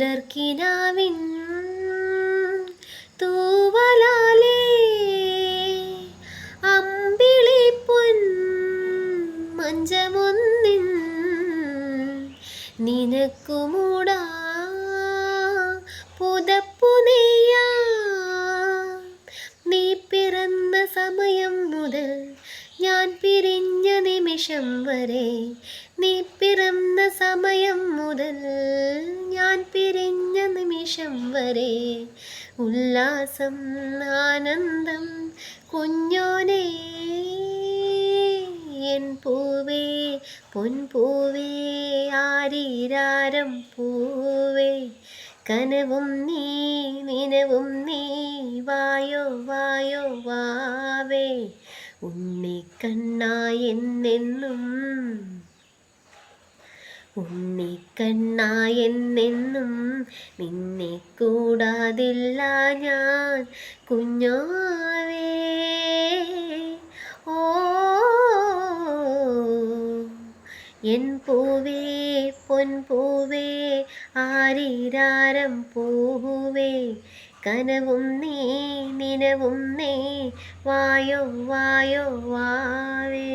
പുലർക്കിനാവിൻ തൂവലാലേ അമ്പിളിപ്പൊൻ മഞ്ചമൊന്നിൻ നിനക്കുമൂടാ പുതപ്പു നെയ്യാ. നീ പിറന്ന സമയം മുതൽ ഞാൻ പിരിഞ്ഞ നിമിഷം വരെ, നീ പിറന്ന സമയം മുതൽ ഞാൻ പിരിഞ്ഞ നിമിഷം വരെ, ഉല്ലാസം ആനന്ദം കുഞ്ഞോനേ എൻ പൂവേ പൊൻപൂവേ ആരീരാരം പൂവേ. കനവും നീ നിനവും നീ വായോ വായോ വാവേ. ഉണ്ണിക്കണ്ണായെന്നെന്നും ഉണ്ണിക്കണ്ണായെന്നെന്നും നിന്നെ കൂടാതില്ല ഞാൻ കുഞ്ഞാവേ. ഓ എൻ പൂവേ പൊൻപൂവേ ആരീരാരം പൂവേ. കനവും നീ നിനവും നീ വായോ വായോ വാവേ.